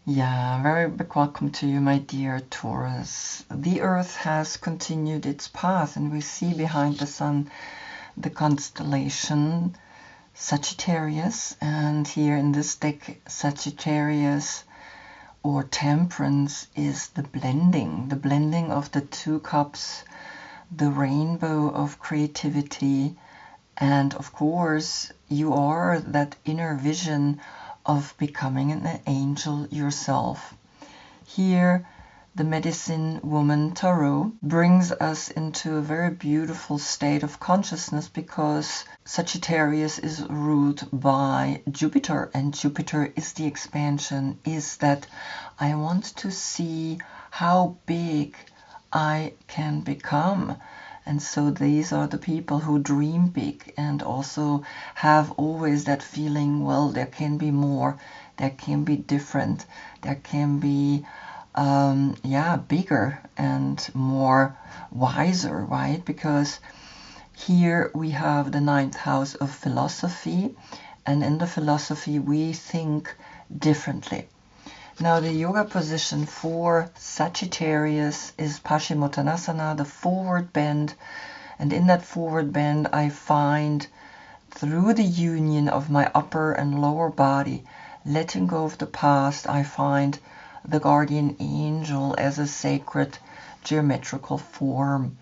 Yeah, very big welcome to you, my dear Taurus. The Earth has continued its path, and we see behind the Sun the constellation Sagittarius, and here in this deck, Sagittarius or Temperance is the blending of the two cups, the rainbow of creativity, and of course, you are that inner vision of becoming an angel yourself. Here, the medicine woman tarot brings us into a very beautiful state of consciousness because Sagittarius is ruled by Jupiter, and Jupiter is the expansion, is that I want to see how big I can become. And so these are the people who dream big and also have always that feeling, well, there can be more, there can be different, there can be, bigger and more wiser, right? Because here we have the ninth house of philosophy, and in the philosophy we think differently. Now the yoga position for Sagittarius is Paschimottanasana, the forward bend, and in that forward bend I find, through the union of my upper and lower body, letting go of the past, I find the guardian angel as a sacred geometrical form.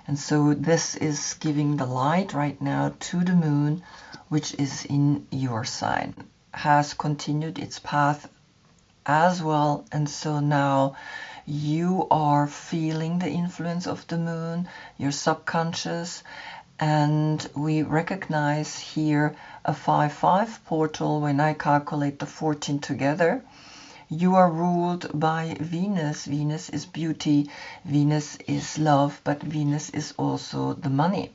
And so this is giving the light right now to the moon, which is in your sign, has continued its path as well, and so now you are feeling the influence of the moon, your subconscious, and we recognize here a 5-5 portal. When I calculate the 14 together, you are ruled by Venus. Venus is beauty, Venus is love, but Venus is also the money.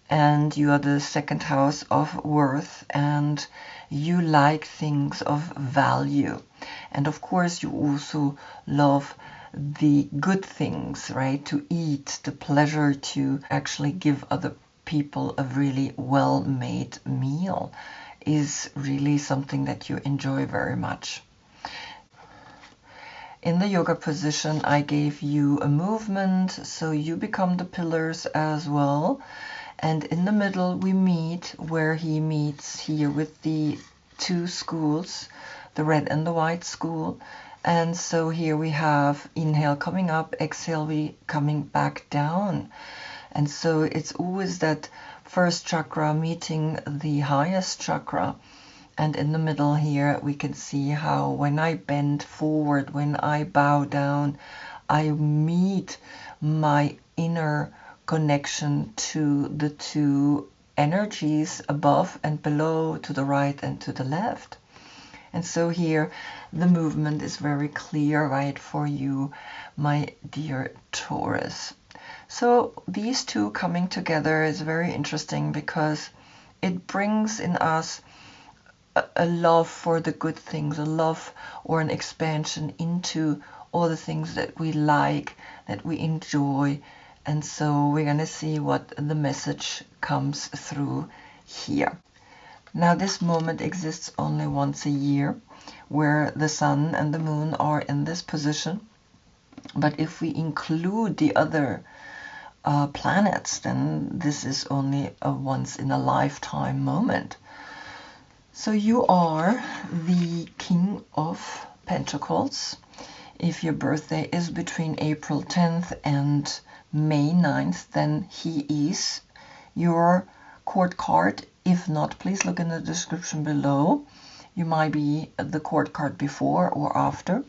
And you are the second house of worth, and you like things of value. And of course, you also love the good things, right? To eat, the pleasure to actually give other people a really well-made meal is really something that you enjoy very much. In the yoga position, I gave you a movement, so you become the pillars as well. And in the middle, we meet where he meets here with the two schools, the red and the white school. And so here we have inhale coming up, exhale we coming back down. And so it's always that first chakra meeting the highest chakra. And in the middle here, we can see how when I bend forward, when I bow down, I meet my inner connection to the two energies above and below, to the right and to the left. And so here the movement is very clear, right, for you, my dear Taurus. So these two coming together is very interesting because it brings in us a love for the good things, a love or an expansion into all the things that we like, that we enjoy. And so we're going to see what the message comes through here. Now this moment exists only once a year, where the sun and the moon are in this position. But if we include the other planets, then this is only a once in a lifetime moment. So you are the King of Pentacles. If your birthday is between April 10th and May 9th, then he is your court card. If not, please look in the description below. You might be the court card before or after.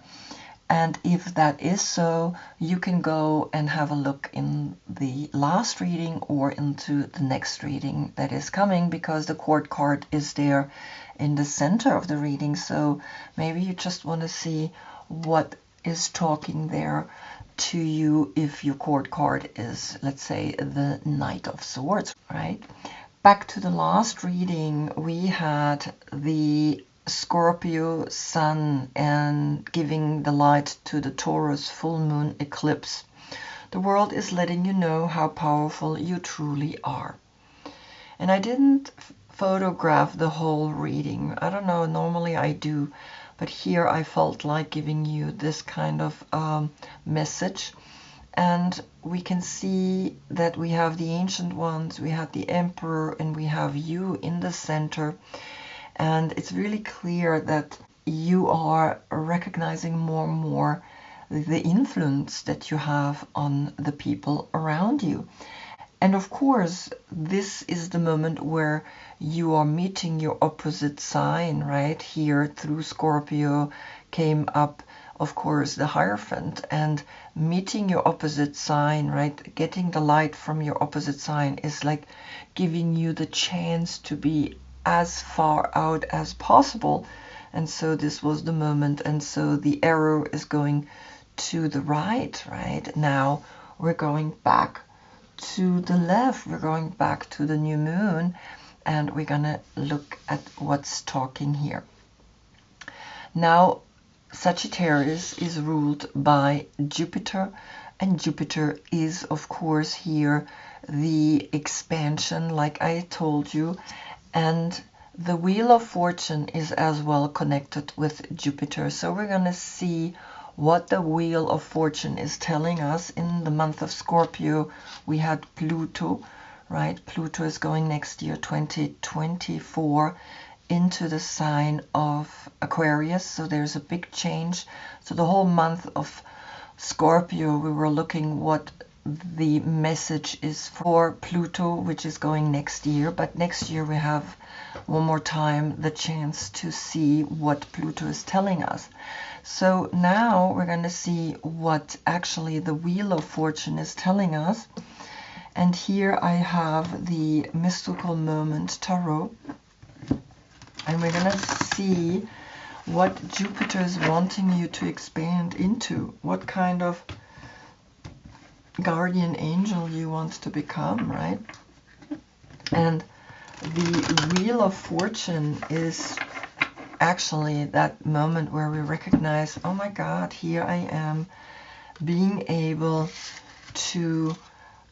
And if that is so, you can go and have a look in the last reading or into the next reading that is coming, because the court card is there in the center of the reading. So maybe you just want to see what is talking there to you if your court card is, let's say, the Knight of Swords, right? Back to the last reading, we had the Scorpio Sun and giving the light to the Taurus full moon eclipse. The world is letting you know how powerful you truly are. And I didn't photograph the whole reading. I don't know, normally I do, but here I felt like giving you this kind of message. And we can see that we have the Ancient Ones, we have the Emperor, and we have you in the center. And it's really clear that you are recognizing more and more the influence that you have on the people around you. And of course, this is the moment where you are meeting your opposite sign, right? Here through Scorpio came up, of course, the Hierophant, and meeting your opposite sign, right? Getting the light from your opposite sign is like giving you the chance to be as far out as possible. And so this was the moment. And so the arrow is going to the right, right? Now we're going back to the left. We're going back to the new moon, and we're gonna look at what's talking here. Now, Sagittarius is ruled by Jupiter, and Jupiter is, of course, here the expansion, like I told you, and the Wheel of Fortune is as well connected with Jupiter. So we're gonna see what the Wheel of Fortune is telling us. In the month of Scorpio, we had Pluto, right? Pluto is going next year, 2024, into the sign of Aquarius. So there's a big change. So the whole month of Scorpio, we were looking what the message is for Pluto, which is going next year. But next year we have one more time the chance to see what Pluto is telling us. So now we're going to see what actually the Wheel of Fortune is telling us. And here I have the Mystical Moment Tarot. And we're going to see what Jupiter is wanting you to expand into. What kind of guardian angel you want to become, right? And the Wheel of Fortune is actually that moment where we recognize, oh my God, here I am being able to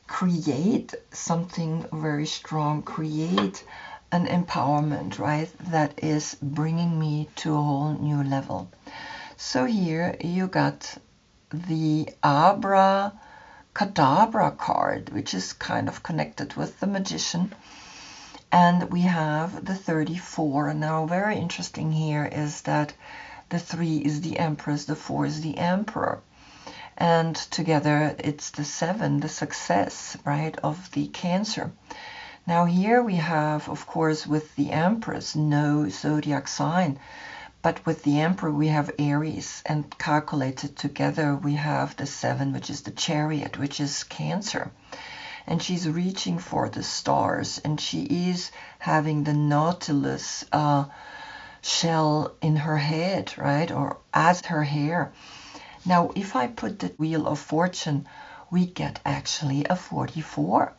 create something very strong, create an empowerment, right, that is bringing me to a whole new level. So here you got the Abracadabra card, which is kind of connected with the Magician. And we have the 34. Now, very interesting here is that the 3 is the Empress, the 4 is the Emperor. And together it's the 7, the success, right, of the Cancer. Now here we have, of course, with the Empress, no zodiac sign. But with the Emperor we have Aries, and calculated together we have the 7, which is the Chariot, which is Cancer. And she's reaching for the stars, and she is having the Nautilus shell in her head, right, or as her hair. Now, if I put the Wheel of Fortune, we get actually a 44.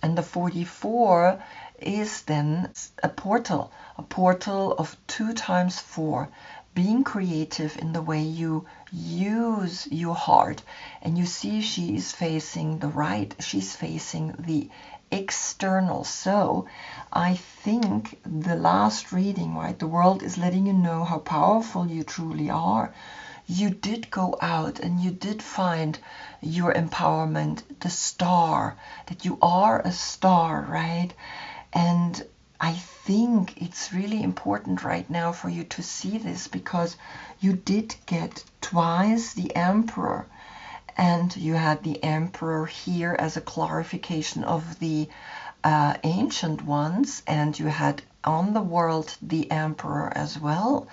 And the 44 is then a portal of 2 times 4. Being creative in the way you use your heart. And you see she is facing the right, she's facing the external. So I think the last reading, right, the world is letting you know how powerful you truly are. You did go out and you did find your empowerment, the star, that you are a star, right? And I think it's really important right now for you to see this, because you did get twice the Emperor, and you had the Emperor here as a clarification of the Ancient Ones, and you had on the world the Emperor as well.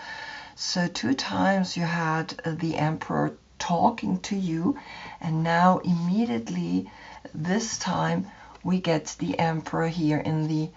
So 2 times you had the Emperor talking to you, and now immediately this time we get the Emperor here in the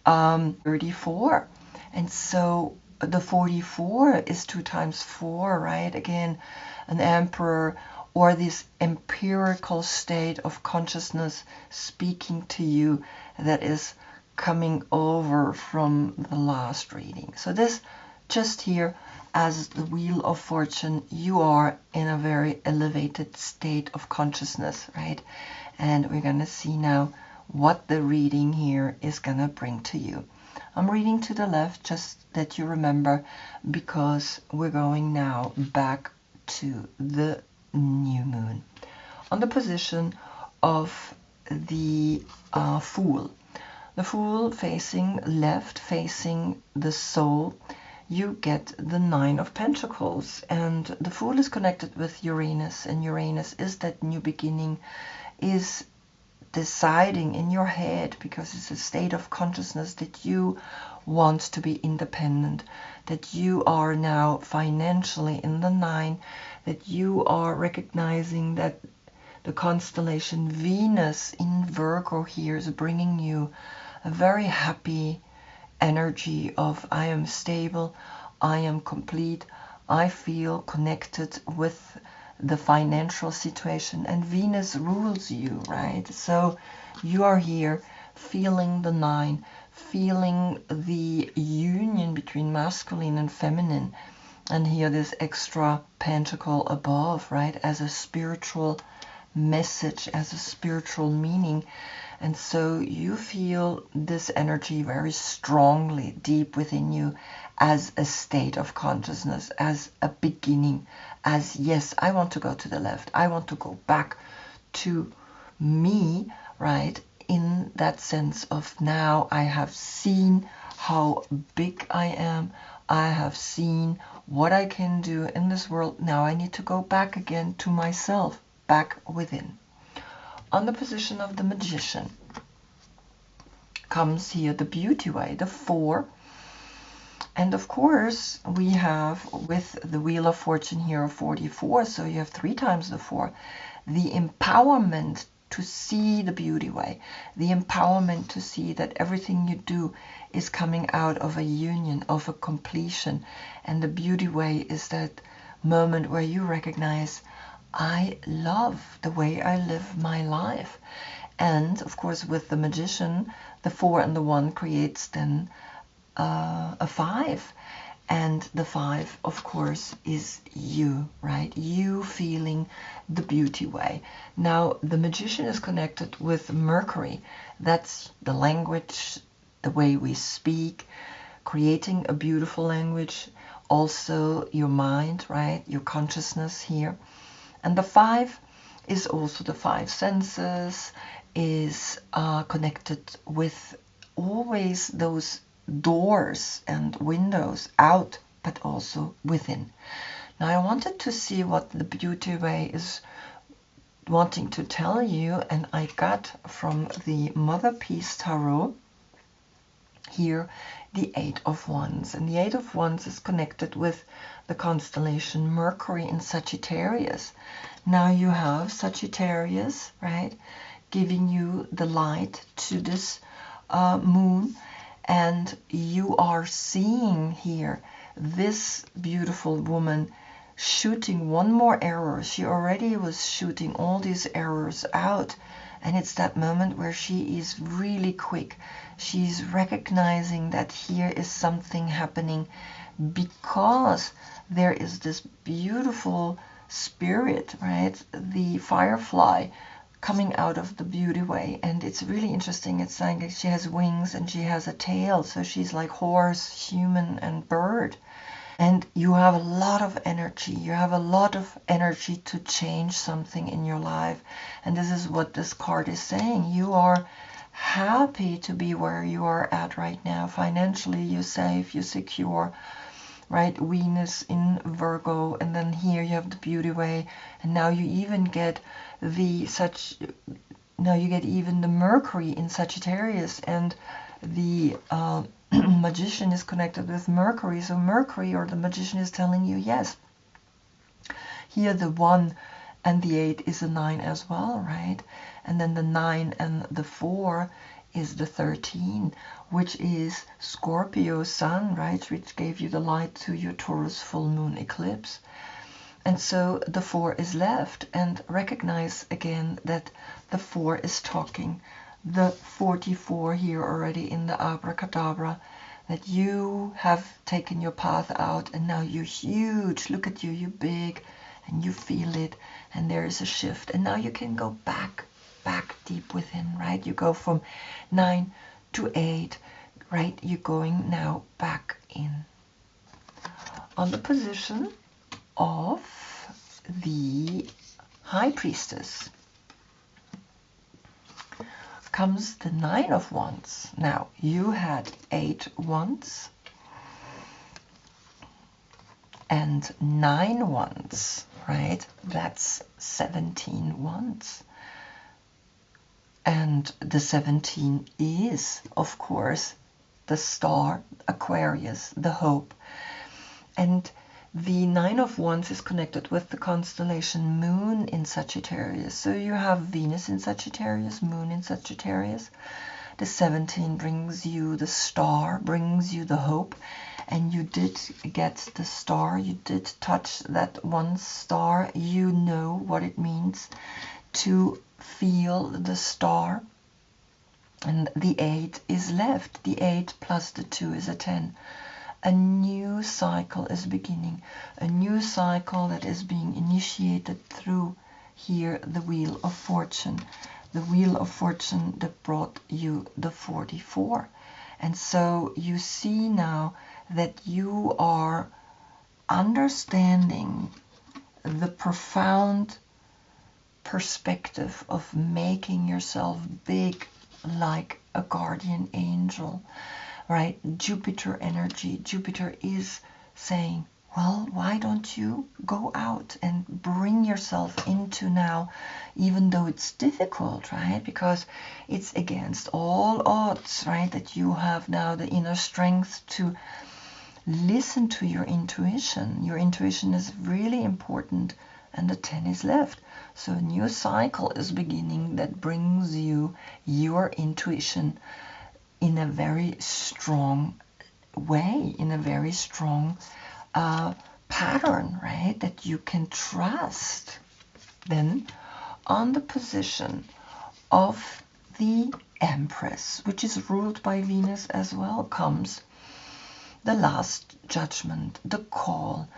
34. And so the 44 is 2 times 4, right? Again, an Emperor, or this empirical state of consciousness speaking to you that is coming over from the last reading. So this just here as the Wheel of Fortune, you are in a very elevated state of consciousness, right? And we're going to see now what the reading here is going to bring to you. I'm reading to the left, just that you remember, because we're going now back to the new moon. On the position of the Fool. The Fool facing left, facing the soul, you get the Nine of Pentacles. And the Fool is connected with Uranus, and Uranus is that new beginning, is deciding in your head, because it's a state of consciousness that you want to be independent, that you are now financially in the 9, that you are recognizing that the constellation Venus in Virgo here is bringing you a very happy energy of I am stable, I am complete, I feel connected with the financial situation, and Venus rules you, right? So you are here feeling the 9, feeling the union between masculine and feminine, and here this extra pentacle above, right, as a spiritual message, as a spiritual meaning. And so you feel this energy very strongly deep within you, as a state of consciousness, as a beginning, as yes, I want to go to the left, I want to go back to me, right, in that sense of now I have seen how big I am, I have seen what I can do in this world, now I need to go back again to myself, back within. On the position of the Magician comes here the Beauty Way, the 4. And of course, we have with the Wheel of Fortune here a 44, so you have 3 times the 4. The empowerment to see the Beauty Way, the empowerment to see that everything you do is coming out of a union, of a completion. And the Beauty Way is that moment where you recognize, I love the way I live my life. And of course, with the Magician, the 4 and the 1 creates then a 5, and the 5 of course is you, right? You feeling the Beauty Way. Now the Magician is connected with Mercury. That's the language, the way we speak, creating a beautiful language, also your mind, right, your consciousness here. And the 5 is also the 5 senses, is connected with always those doors and windows out, but also within. Now I wanted to see what the Beauty Way is wanting to tell you, and I got from the Mother Peace Tarot here the 8 of Wands, and the 8 of Wands is connected with the constellation Mercury in Sagittarius. Now you have Sagittarius, right, giving you the light to this moon, and you are seeing here this beautiful woman shooting one more arrow. She already was shooting all these arrows out, and it's that moment where she is really quick. She's recognizing that here is something happening, because there is this beautiful spirit, right, the firefly, coming out of the Beauty Way. And it's really interesting. It's like she has wings and she has a tail, so she's like horse, human, and bird. And you have a lot of energy. You have a lot of energy to change something in your life. And this is what this card is saying. You are happy to be where you are at right now. Financially, you're safe, you're secure, right? Venus in Virgo, and then here you have the Beauty Way, and now you even get even the Mercury in Sagittarius, and the Magician is connected with Mercury. So Mercury, or the Magician, is telling you yes. Here the 1 and the 8 is a 9 as well, right? And then the 9 and the 4 is the 13, which is Scorpio Sun, right, which gave you the light to your Taurus full moon eclipse. And so the 4 is left, and recognize again that the 4 is talking. The 44 here already in the abracadabra, that you have taken your path out and now you're huge. Look at you, you're big, and you feel it, and there is a shift. And now you can go back deep within, right? You go from 9 to 8, right? You're going now back in. On the position of the High Priestess comes the Nine of Wands. Now, you had 8 wands and 9 wands, right? That's 17 wands. And the 17 is, of course, the star, Aquarius, the hope. And the Nine of Wands is connected with the constellation Moon in Sagittarius. So you have Venus in Sagittarius, Moon in Sagittarius. The 17 brings you the star, brings you the hope. And you did get the star, you did touch that one star. You know what it means to feel the star. And the 8 is left. The 8 plus the 2 is a 10. A new cycle is beginning. A new cycle that is being initiated through here the Wheel of Fortune. The Wheel of Fortune that brought you the 44. And so you see now that you are understanding the profound perspective of making yourself big like a guardian angel, right? Jupiter energy. Jupiter is saying, well, why don't you go out and bring yourself into now, even though it's difficult, right? Because it's against all odds, right? That you have now the inner strength to listen to your intuition. Your intuition is really important, and the 10 is left. So a new cycle is beginning that brings you your intuition in a very strong way, in a very strong pattern, right, that you can trust. Then on the position of the Empress, which is ruled by Venus as well, comes the last judgment, the call.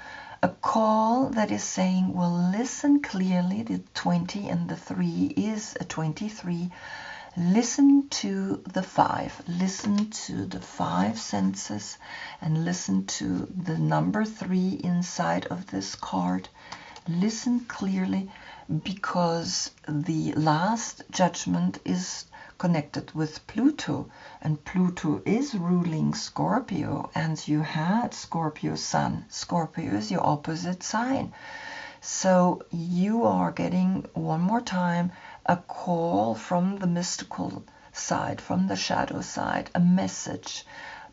A call that is saying, well, listen clearly. The 20 and the 3 is a 23. Listen to the 5. Listen to the 5 senses and listen to the number 3 inside of this card. Listen clearly, because the last judgment is connected with Pluto, and Pluto is ruling Scorpio, and you had Scorpio Sun. Scorpio is your opposite sign. So you are getting one more time a call from the mystical side, from the shadow side, a message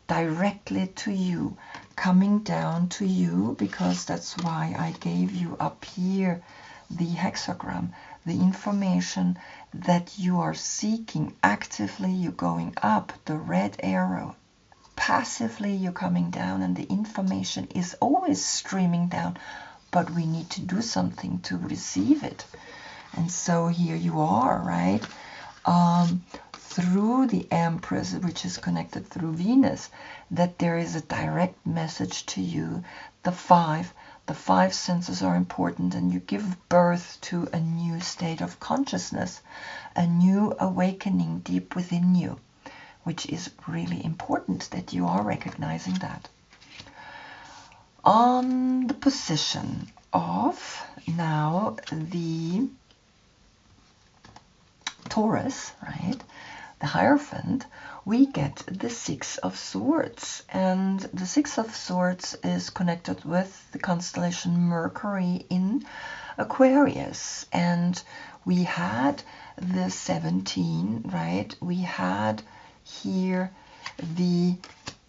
directly to you, coming down to you, because that's why I gave you up here the hexagram, the information that you are seeking. Actively you're going up, the red arrow. Passively you're coming down, and the information is always streaming down, but we need to do something to receive it. And so here you are, right? Through the Empress, which is connected through Venus, that there is a direct message to you. The 5 senses are important, and you give birth to a new state of consciousness, a new awakening deep within you, which is really important that you are recognizing that. On the position of now the Taurus, right, the Hierophant, we get the 6 of Swords. And the 6 of Swords is connected with the constellation Mercury in Aquarius. And we had the 17, right? We had here the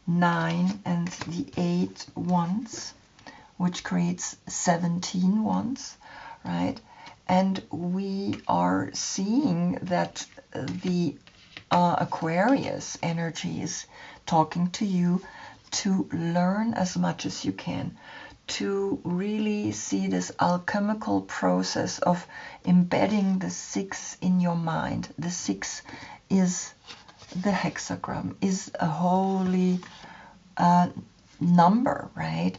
9 and the 8 wands, which creates 17 wands, right? And we are seeing that the Aquarius energy is talking to you to learn as much as you can, to really see this alchemical process of embedding the 6 in your mind. The 6 is the hexagram, is a holy number, right?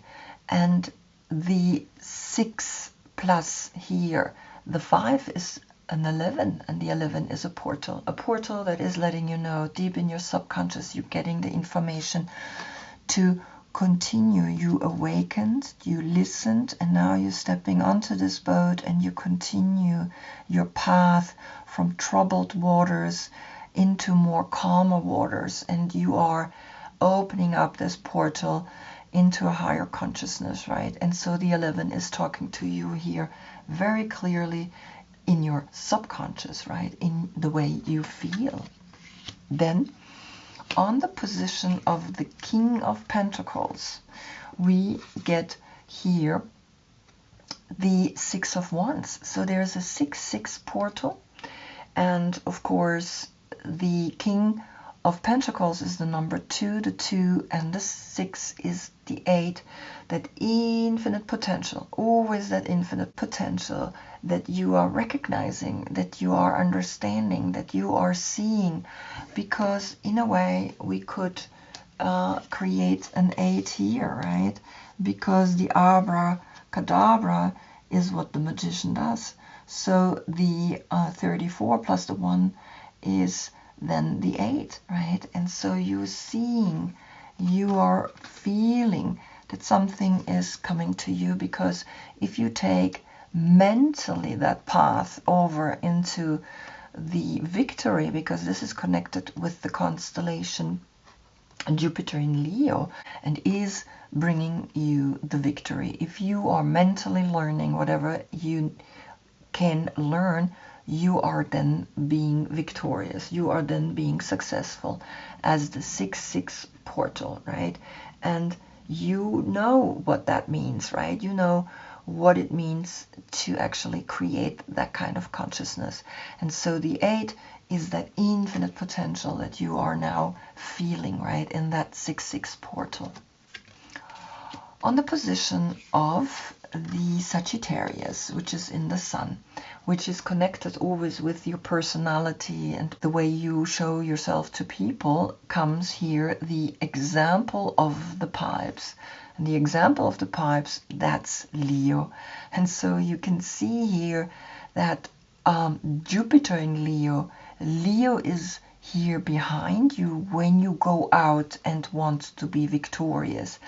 And the 6 plus here, the 5 is an 11, and the 11 is a portal that is letting you know deep in your subconscious you're getting the information to continue. You awakened, you listened, and now you're stepping onto this boat and you continue your path from troubled waters into more calmer waters, and you are opening up this portal into a higher consciousness, right? And so the 11 is talking to you here very clearly in your subconscious, right? In the way you feel. Then on the position of the King of Pentacles, we get here the Six of Wands. So there's a 6-6 portal, and of course the King of Pentacles is the number 2, the 2, and the 6 is the 8. That infinite potential, always that infinite potential that you are recognizing, that you are understanding, that you are seeing, because in a way we could create an 8 here, right? Because the abracadabra is what the magician does. So the 34 plus the 1 is then the 8, right? And so you're seeing, you are feeling that something is coming to you, because if you take mentally that path over into the victory, because this is connected with the constellation Jupiter in Leo and is bringing you the victory. If you are mentally learning whatever you can learn, you are then being victorious. You are then being successful as the 6-6 portal, right? And you know what that means, right? You know what it means to actually create that kind of consciousness. And so the 8 is that infinite potential that you are now feeling, right, in that 6-6 portal. On the position of the Sagittarius, which is in the Sun, which is connected always with your personality and the way you show yourself to people, comes here the example of the pipes. And the example of the pipes, that's Leo. And so you can see here that Jupiter in Leo, Leo is here behind you when you go out and want to be victorious.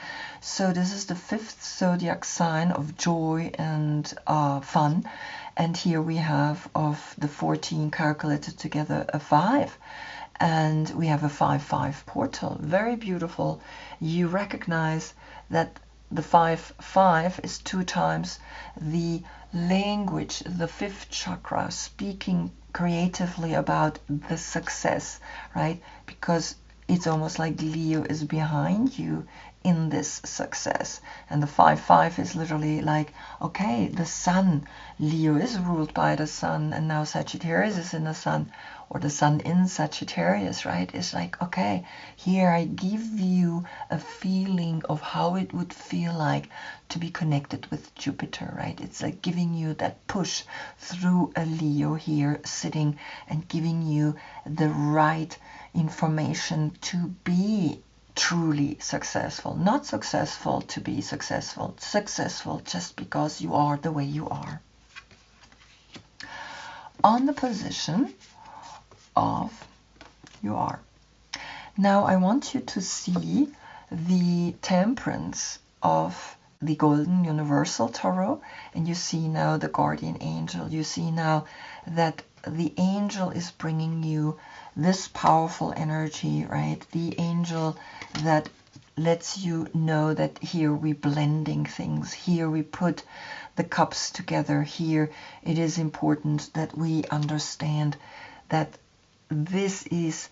So this is the 5th zodiac sign of joy and fun. And here we have of the 14 calculated together a 5. And we have a 5-5 portal. Very beautiful. You recognize that the 5-5 is 2 times the language, the 5th chakra, speaking creatively about the success, right? Because it's almost like Leo is behind you in this success. And the 5-5 is literally like, okay, the sun, Leo is ruled by the sun, and now Sagittarius is in the sun, or the sun in Sagittarius, right? It's like, okay, here I give you a feeling of how it would feel like to be connected with Jupiter, right? It's like giving you that push through a Leo here sitting and giving you the right information to be truly successful. Not successful to be successful, successful just because you are the way you are. On the position of you are. Now I want you to see the temperance of the Golden Universal Tarot, and you see now the guardian angel. You see now that the angel is bringing you this powerful energy, right? The angel that lets you know that here we blending things, here we put the cups together, here it is important that we understand that this is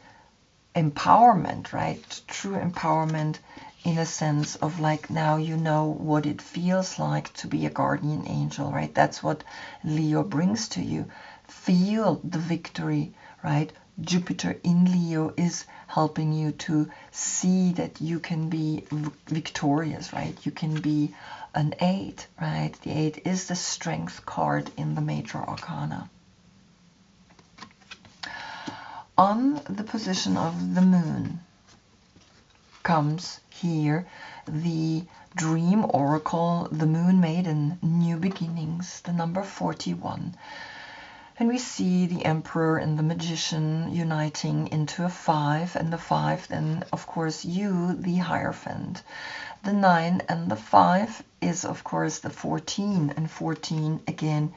empowerment, right? True empowerment in a sense of like, now you know what it feels like to be a guardian angel, right? That's what Leo brings to you. Feel the victory, right? Jupiter in Leo is helping you to see that you can be victorious, right? You can be an 8, right? The 8 is the strength card in the major arcana. On the position of the moon comes here the dream oracle, the moon maiden, new beginnings, the number 41. And we see the Emperor and the Magician uniting into a 5, and the 5 then, of course, you, the Hierophant. The 9 and the 5 is, of course, the 14, and 14, again,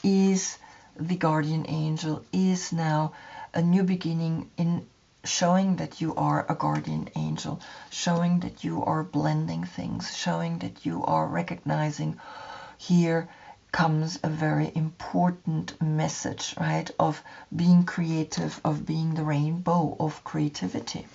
is the guardian angel, is now a new beginning in showing that you are a guardian angel, showing that you are blending things, showing that you are recognizing here comes a very important message, right, of being creative, of being the rainbow of creativity.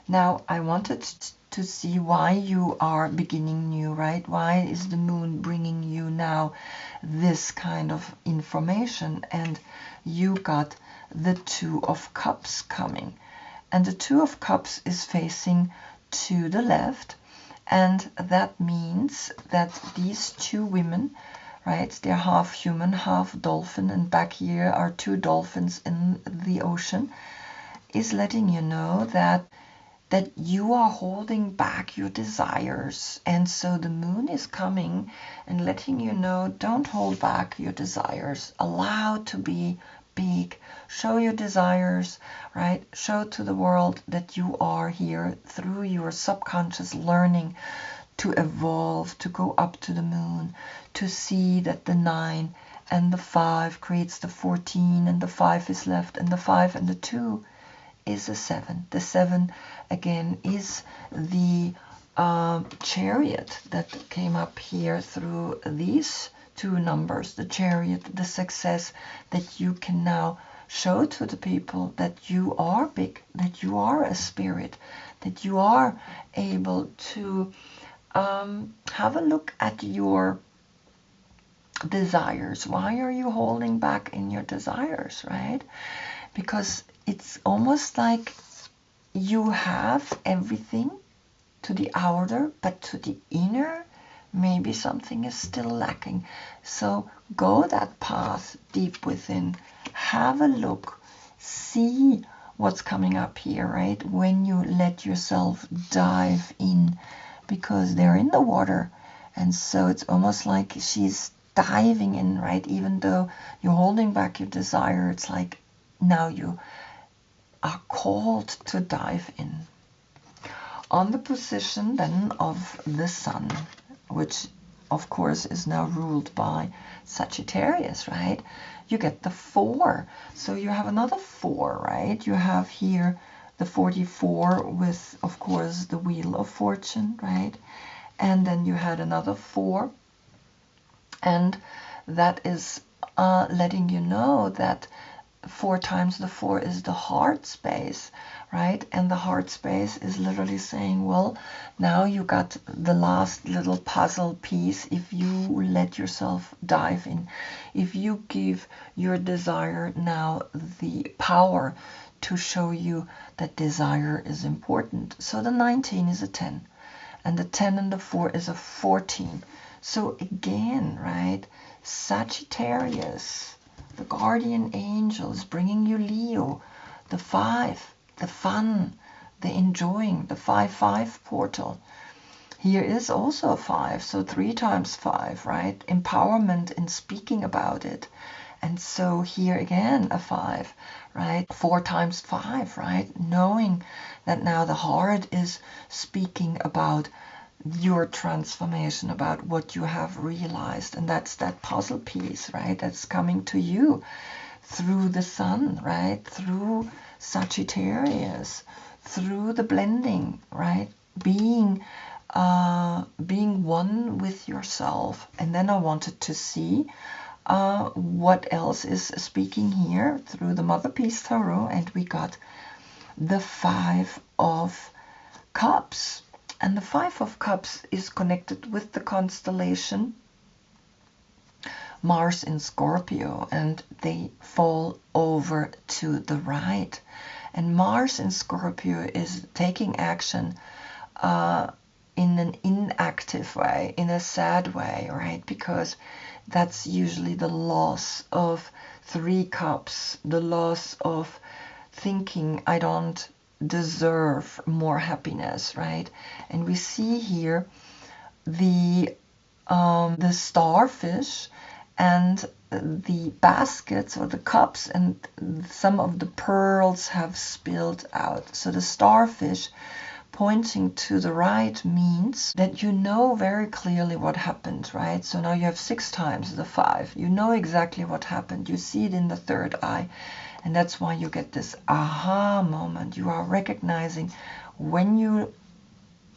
Now, I wanted to see why you are beginning new, right? Why is the moon bringing you now this kind of information? And you got the 2 of Cups coming. And the 2 of Cups is facing to the left. And that means that these 2 women, right, they're half human, half dolphin, and back here are 2 dolphins in the ocean, is letting you know that you are holding back your desires. And so the moon is coming and letting you know, don't hold back your desires. Allow to be big. Show your desires, right? Show to the world that you are here through your subconscious learning to evolve, to go up to the moon, to see that the 9 and the 5 creates the 14, and the 5 is left, and the 5 and the 2 is a 7. The 7 again is the chariot that came up here through these 2 numbers, the chariot, the success that you can now show to the people that you are big, that you are a spirit, that you are able to have a look at your desires. Why are you holding back in your desires, right? Because it's almost like you have everything to the outer, but to the inner, maybe something is still lacking. So go that path deep within. Have a look. See what's coming up here, right? When you let yourself dive in, because they're in the water. And so it's almost like she's diving in, right? Even though you're holding back your desire, it's like now you are called to dive in. On the position then of the Sun, which of course is now ruled by Sagittarius, right? You get the 4. So you have another 4, right? You have here the 44 with, of course, the Wheel of Fortune, right? And then you had another 4. And that is letting you know that 4 times the 4 is the heart space, right? And the heart space is literally saying, well, now you got the last little puzzle piece if you let yourself dive in, if you give your desire now the power to show you that desire is important. So the 19 is a 10, and the 10 and the 4 is a 14. So again, right, Sagittarius, the guardian angel, is bringing you Leo, the 5, the fun, the enjoying, the 5-5 portal. Here is also a 5, so 3 times 5, right? Empowerment in speaking about it. And so here again, a 5, right? 4 times 5, right? Knowing that now the heart is speaking about your transformation, about what you have realized. And that's that puzzle piece, right? That's coming to you through the Sun, right? Through Sagittarius, through the blending, right? Being one with yourself. And then I wanted to see what else is speaking here through the Mother Peace Tarot, and we got the 5 of Cups. And the 5 of Cups is connected with the constellation Mars in Scorpio, and they fall over to the right. And Mars in Scorpio is taking action in an inactive way, in a sad way, right? Because that's usually the loss of 3 cups, the loss of thinking I don't deserve more happiness, right? And we see here the starfish and the baskets or the cups, and some of the pearls have spilled out. So the starfish pointing to the right means that you know very clearly what happened, right? So now you have 6 times the 5. You know exactly what happened. You see it in the third eye. And that's why you get this aha moment. You are recognizing when you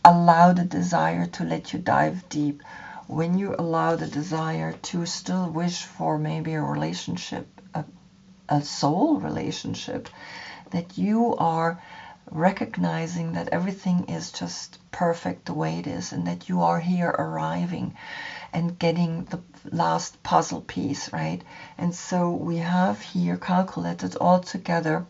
allow the desire to let you dive deep, when you allow the desire to still wish for maybe a relationship, a soul relationship, that you are recognizing that everything is just perfect the way it is, and that you are here arriving and getting the last puzzle piece, right? And so we have here calculated all together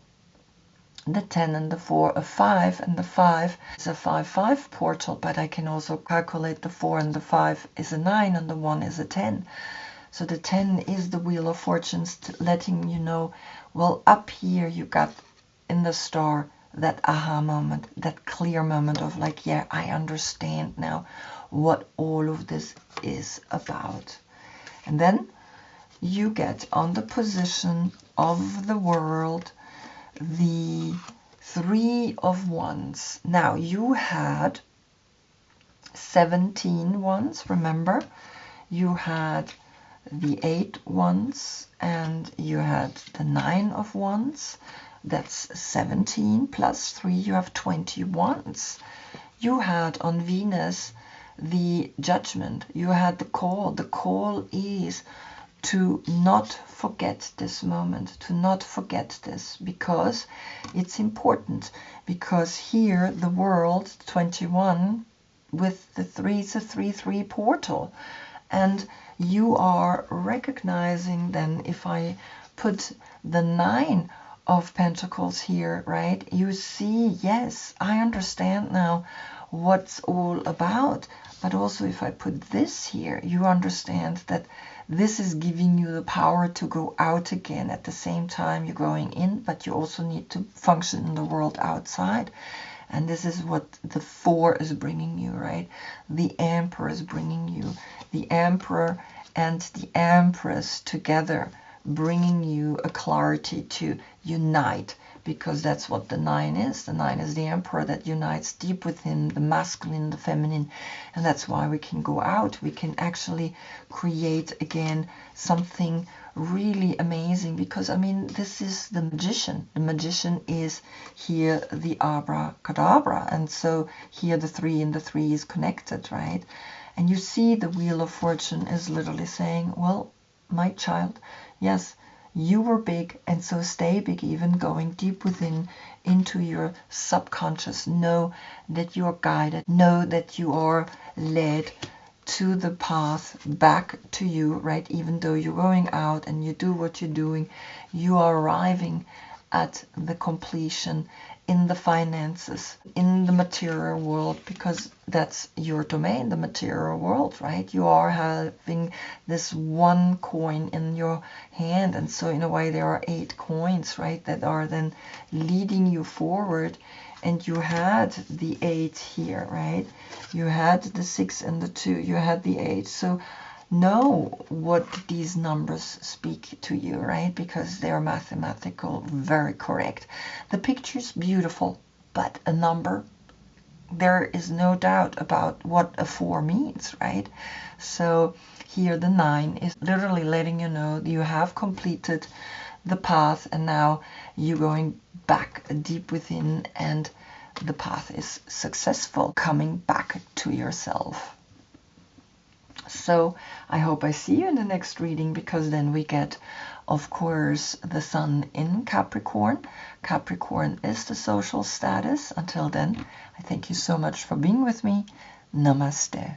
the 10 and the 4, a 5, and the 5 is a 5-5 portal, but I can also calculate the 4 and the 5 is a 9 and the 1 is a 10. So the 10 is the Wheel of Fortunes, letting you know, well, up here you got in the star that aha moment, that clear moment of like, yeah, I understand now what all of this is about. And then you get on the position of the world the 3 of Wands. Now you had 17 wands, remember? You had the 8 wands and you had the 9 of wands. That's 17 plus 3, you have 20 wands. You had on Venus the Judgment. You had the call. The call is to not forget this moment, to not forget this, because it's important. Because here the world 21 with the 3 is a 3-3 portal, and you are recognizing then, if I put the 9 of Pentacles here, right, you see, yes, I understand now what's all about. But also if I put this here, you understand that this is giving you the power to go out again. At the same time you're going in, but you also need to function in the world outside. And this is what the 4 is bringing you, right? The Emperor is bringing you. The Emperor and the Empress together, bringing you a clarity to unite, because that's what the 9 is. The 9 is the Emperor that unites deep within the masculine, the feminine, and that's why we can go out. We can actually create again something really amazing, because I mean, this is the magician. The magician is here the abracadabra, and so here the 3 and the 3 is connected, right? And you see the Wheel of Fortune is literally saying, well, my child, yes, you were big, and so stay big, even going deep within into your subconscious. Know that you are guided. Know that you are led to the path back to you, right? Even though you're going out and you do what you're doing, you are arriving at the completion in the finances, in the material world, because that's your domain, the material world, right? You are having this 1 coin in your hand, and so in a way there are 8 coins, right, that are then leading you forward. And you had the 8 here, right? You had the 6 and the 2, you had the 8. So know what these numbers speak to you, right? Because they are mathematical, very correct. The picture's beautiful, but a number, there is no doubt about what a 4 means, right? So here the 9 is literally letting you know that you have completed the path, and now you're going back deep within, and the path is successful, coming back to yourself. So I hope I see you in the next reading, because then we get, of course, the Sun in Capricorn. Capricorn is the social status. Until then, I thank you so much for being with me. Namaste.